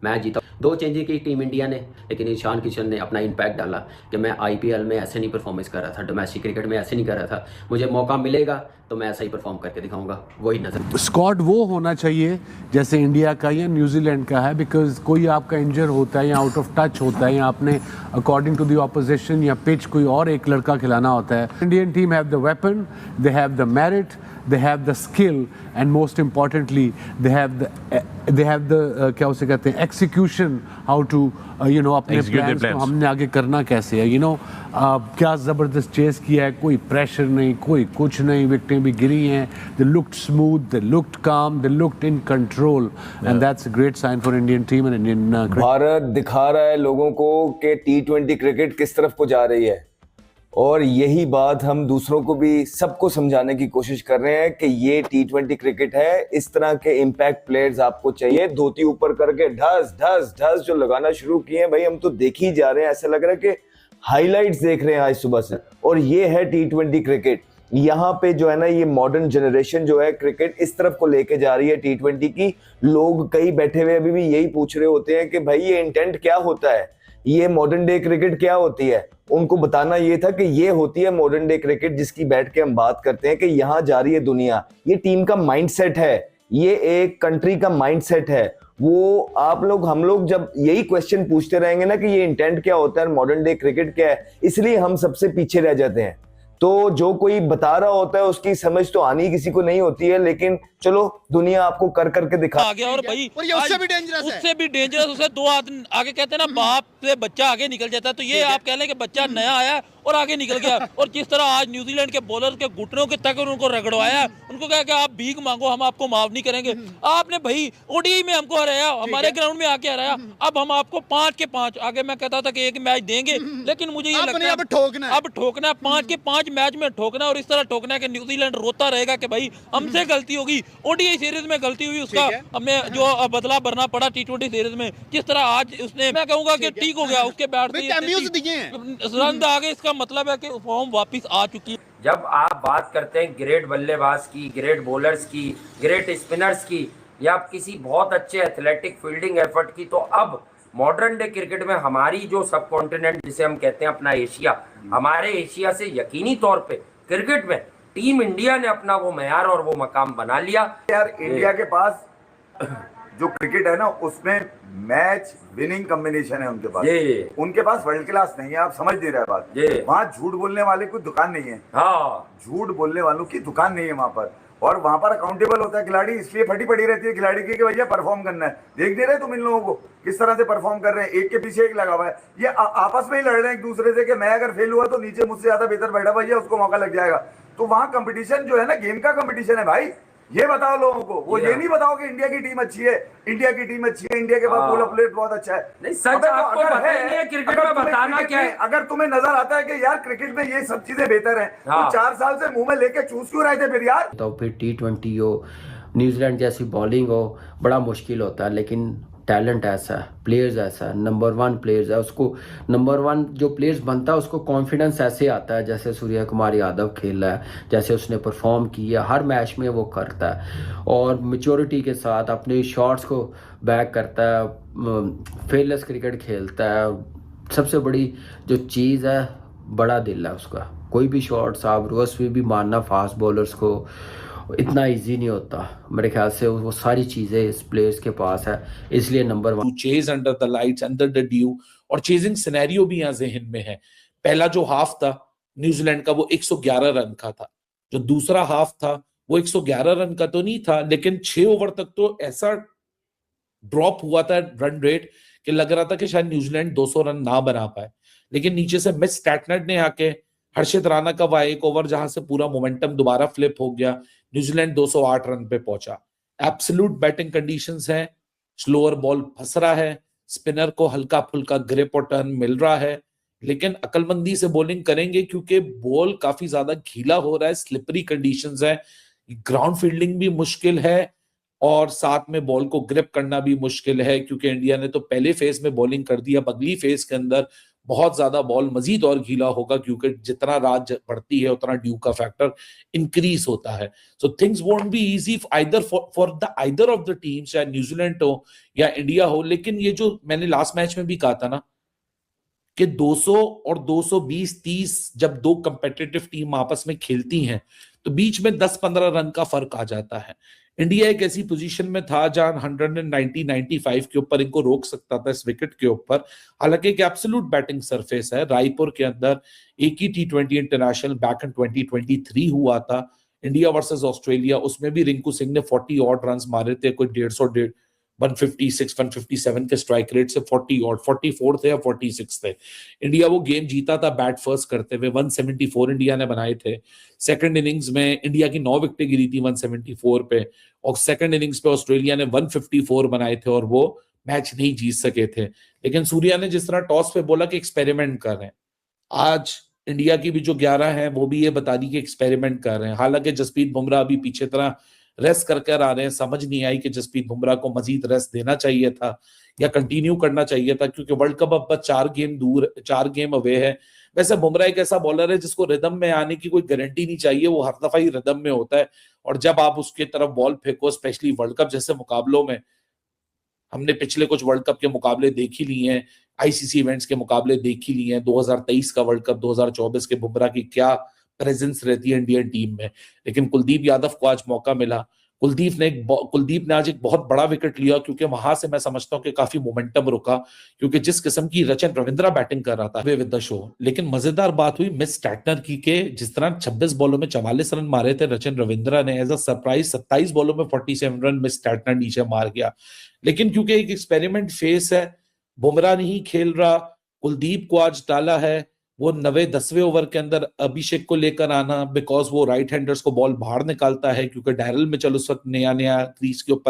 Match जीता। 2 changes की team India ने, लेकिन ईशान किशन ने अपना इम्पैक्ट डाला कि मैं आईपीएल में ऐसे नहीं परफॉर्मेंस कर रहा था, डोमेस्टिक क्रिकेट में ऐसे नहीं कर रहा था, मुझे मौका मिलेगा तो मैं ऐसा ही परफॉर्म करके दिखाऊंगा, वही नजर। स्क्वाड वो होना चाहिए जैसे इंडिया का या न्यूजीलैंड का है, बिकॉज कोई आपका इंजर होता है या आउट ऑफ टच होता है या आपने अकॉर्डिंग टू द ऑपोजिशन या पिच कोई और एक लड़का खिलाना होता है। Indian team have the weapon, they have the merit, they have the skill, and most importantly they have the क्या उसे कहते हैं execution, how to अपने plans को हमने आगे करना कैसे है, क्या ज़बरदस्त चेस किया है, कोई प्रेशर नहीं, कोई कुछ नहीं, विकेटें भी गिरी हैं, they looked smooth, they looked calm, they looked in control, and that's a great sign for Indian team and Indian cricket. Bharat दिखा रहा है लोगों को कि T20 क्रिकेट किस तरफ को जा रही है, और यही बात हम दूसरों को भी सबको समझाने की कोशिश कर रहे हैं कि ये T20 क्रिकेट है। इस तरह के इम्पैक्ट प्लेयर्स आपको चाहिए। धोती ऊपर करके ढस ढस ढस जो लगाना शुरू किए हैं भाई, हम तो देख ही जा रहे हैं, ऐसा लग रहा है कि हाइलाइट्स देख रहे हैं आज सुबह से। और ये है T20 क्रिकेट। यहाँ पे जो है ना, ये मॉडर्न जनरेशन जो है क्रिकेट इस तरफ को लेके जा रही है T20 की। लोग कई बैठे हुए अभी भी यही पूछ रहे होते हैं कि भाई ये इंटेंट क्या होता है, ये मॉडर्न डे क्रिकेट क्या होती है। उनको बताना ये था कि ये होती है मॉडर्न डे क्रिकेट, जिसकी बैठ के हम बात करते हैं कि यहाँ जा रही है दुनिया। ये टीम का माइंडसेट है, ये एक कंट्री का माइंडसेट है। वो आप लोग हम लोग जब यही क्वेश्चन पूछते रहेंगे ना कि ये इंटेंट क्या होता है, मॉडर्न डे क्रिकेट क्या है, इसलिए हम सबसे पीछे रह जाते हैं। तो जो कोई बता रहा होता है उसकी समझ तो आनी किसी को नहीं होती है, लेकिन चलो दुनिया आपको कर करके दिखा आ गया। और भाई और ये उससे भी डेंजरस है। उसे 2 आदमी आगे कहते हैं ना, बाप से बच्चा आगे निकल जाता है, तो ये आप कह लें कि बच्चा नया आया और आगे निकल गया। और जिस तरह आज न्यूजीलैंड के बॉलर के घुटनों के तक उनको रगड़वाया, उनको कहा कि आप भीख मांगो, हम आपको माफ नहीं करेंगे। आपने भाई ओडीआई में हमको हराया, हमारे ग्राउंड में आके हराया, अब हम आपको 5 के 5, आगे मैं कहता था कि 1 मैच देंगे, लेकिन मुझे ये लगता है अब ठोकना है, 5 के 5 मैच में ठोकना, और इस तरह ठोकना है कि न्यूजीलैंड रोता रहेगा कि भाई हमसे गलती होगी, ओडीआई सीरीज में गलती हुई, उसका हमें जो बदला भरना पड़ा T20 सीरीज में। जिस तरह आज उसने, मैं कहूंगा कि ठीक हो गया, उसके बैट से रन आ गए, इसका मतलब है कि फॉर्म वापस आ चुकी है। जब आप बात करते हैं ग्रेट बल्लेबाज की, ग्रेट बॉलर्स की, ग्रेट स्पिनर्स की, या किसी बहुत अच्छे एथलेटिक फील्डिंग एफर्ट की, तो अब मॉडर्न डे क्रिकेट में हमारी जो सब कॉन्टिनेंट जिसे हम कहते हैं अपना एशिया, हमारे एशिया से यकीनी तौर पे क्रिकेट में टीम इंडिया ने अपना वो मैयार और वो मकाम बना लिया। यार इंडिया के पास जो क्रिकेट है ना, उसमें मैच विनिंग कॉम्बिनेशन है उनके पास। उनके पास वर्ल्ड क्लास नहीं है, आप समझ नहीं रहे बात। वहाँ झूठ बोलने वाले कोई दुकान नहीं है। हाँ, झूठ बोलने वालों की दुकान नहीं है वहाँ पर। और वहाँ पर अकाउंटेबल होता है खिलाड़ी, इसलिए फटी पड़ी रहती है खिलाड़ी की कि भैया परफॉर्म करना है। देख नहीं रहे तुम इन लोगों को किस तरह से परफॉर्म कर रहे हैं, एक के पीछे एक लगा हुआ है। ये आपस में ही लड़ रहे हैं एक दूसरे से कि मैं अगर फेल हुआ तो नीचे मुझसे ज्यादा बेहतर बैठा भैया उसको मौका लग जाएगा। तो वहाँ कंपटीशन जो है ना, गेम का कंपटीशन है भाई। ये बताओ लोगों को, वो ये नहीं बताओ कि इंडिया की टीम अच्छी है, इंडिया की टीम अच्छी है, इंडिया के पास बॉलर प्लेयर बहुत अच्छा है। नहीं, सच आपको पता नहीं है क्रिकेट में बताना क्या है। अगर तुम्हें नजर आता है कि यार क्रिकेट में ये सब चीजें बेहतर हैं, तो 4 साल से मुंह में लेके चूस क्यों रहे थे फिर यार। तो फिर T20 हो, न्यूजीलैंड जैसी बॉलिंग हो, बड़ा मुश्किल होता है, लेकिन टैलेंट ऐसा है, प्लेयर्स ऐसा है, नंबर 1 प्लेयर्स है, उसको नंबर 1 जो प्लेयर्स बनता है उसको कॉन्फिडेंस ऐसे आता है, जैसे सूर्य कुमार यादव खेल रहा है, जैसे उसने परफॉर्म किया, हर मैच में वो करता है और मेच्योरिटी के साथ अपने शॉट्स को बैक करता है, फेयरलेस क्रिकेट खेलता है। सबसे बड़ी जो चीज़ है, बड़ा दिल है उसका। कोई भी शॉट्स आप रिवर्स में भी मारना फास्ट बॉलर्स को इतना इजी नहीं होता। मेरे ख्याल से वो सारी चीजें इस प्लेयर्स के पास है, इसलिए number 1 chase under the lights, under the due, और चेजिंग सिनेरियो भी यहाँ ज़हन में है। पहला जो हाफ था न्यूजीलैंड का वो 111 रन का था, जो दूसरा हाफ था वो 111 रन का तो नहीं था, लेकिन 6 ओवर तक तो ऐसा ड्रॉप हुआ था रन रेट कि लग रहा था कि शायद न्यूजीलैंड 200 रन ना बना पाए। लेकिन नीचे से मिस स्टैटनर ने आके हर्षित राणा का वह 1 ओवर जहां से पूरा मोमेंटम दोबारा फ्लिप हो गया, न्यूजीलैंड 208 रन पे पहुंचा। एब्सोल्यूट बैटिंग कंडीशंस हैं, स्लोअर बॉल फंस रहा है, स्पिनर को हल्का फुल्का ग्रिप और टर्न मिल रहा है, लेकिन अकलमंदी से बॉलिंग करेंगे क्योंकि बॉल काफी ज्यादा गीला हो रहा है, स्लिपरी कंडीशंस है, ग्राउंड फील्डिंग भी मुश्किल है और साथ में बॉल को ग्रिप करना भी मुश्किल है, क्योंकि इंडिया ने तो पहले फेज में बॉलिंग कर दी। अब अगली फेज के अंदर बहुत ज्यादा बॉल मजीद और गीला होगा, क्योंकि जितना रात बढ़ती है उतना ड्यू का फैक्टर इंक्रीज होता है. So things won't be easy either for the either of the teams, चाहे न्यूजीलैंड हो या इंडिया हो. लेकिन ये जो मैंने लास्ट मैच में भी कहा था ना कि 200 और 220-30 जब दो कंपेटिटिव टीम आपस में खेलती हैं तो बीच में 10-15 रन का फर्क आ जाता है. इंडिया एक ऐसी पोजीशन में था जहां 190-95 के ऊपर इनको रोक सकता था इस विकेट के ऊपर. हालांकि एक एब्सोल्यूट बैटिंग सरफेस है. रायपुर के अंदर एक ही T20 इंटरनेशनल बैक इन 2023 हुआ था, इंडिया वर्सेस ऑस्ट्रेलिया. उसमें भी रिंकू सिंह ने 40 ऑड रन मारे थे, कोई 150 156 157 के स्ट्राइक रेट से 40 और 44 थे या 46 थे. इंडिया वो गेम जीता था बैट फर्स्ट करते हुए. 174 इंडिया ने बनाए थे. सेकंड इनिंग्स में इंडिया की 9 विकेटें गिरी थी 174 पे, और सेकंड इनिंग्स पे ऑस्ट्रेलिया ने 154 बनाए थे और वो मैच नहीं जीत सके थे. लेकिन सूर्या ने जिस तरह टॉस पे बोला कि एक्सपेरिमेंट कर रहे हैं, आज इंडिया की भी जो 11 है वो भी ये बता दी कि एक्सपेरिमेंट कर रहे हैं. हालांकि जसप्रीत बुमराह अभी पीछे तरह रेस्ट करके आ रहे हैं. समझ नहीं आई कि जसप्रीत बुमराह को मजीद रेस्ट देना चाहिए था या कंटिन्यू करना चाहिए था, क्योंकि वर्ल्ड कप अब बस 4 गेम अवे है. वैसे बुमराह एक ऐसा बॉलर है जिसको रिदम में आने की कोई गारंटी नहीं चाहिए, वो हर दफा ही रिदम में होता है. और जब आप उसके तरफ बॉल फेंको, स्पेशली वर्ल्ड कप जैसे मुकाबलों में, हमने पिछले कुछ वर्ल्ड कप के मुकाबले देख ही लिए हैं, आईसीसी इवेंट्स के मुकाबले देख ही लिए हैं. 2023 का वर्ल्ड कप, 2024 के बुमराह की क्या प्रेजेंस रहती है इंडियन टीम में. लेकिन कुलदीप यादव को आज मौका मिला. कुलदीप ने आज एक बहुत बड़ा विकेट लिया, क्योंकि वहां से मैं समझता हूं कि काफी मोमेंटम रुका, क्योंकि जिस किस्म की रचन रविंद्रा बैटिंग कर रहा था वे विद द शो. लेकिन मजेदार बात हुई मिस स्टैटनर की के जिस तरह 26 बॉलों में 44 रन मारे थे रचन रविंद्रा ने, एज अ सरप्राइज 27 बॉलों में 47 रन मिस स्टैटनर नीचे मार गया. लेकिन क्योंकि एक एक्सपेरिमेंट फेस है, बुमराह नहीं खेल रहा, कुलदीप को आज डाला है. वो 90-10वें ओवर के अंदर अभिषेक को लेकर आना, बिकॉज वो राइट हैंडर्स को बॉल बाहर निकालता है, क्योंकि डैरल मिचेल उस वक्त नया क्रीज के ऊपर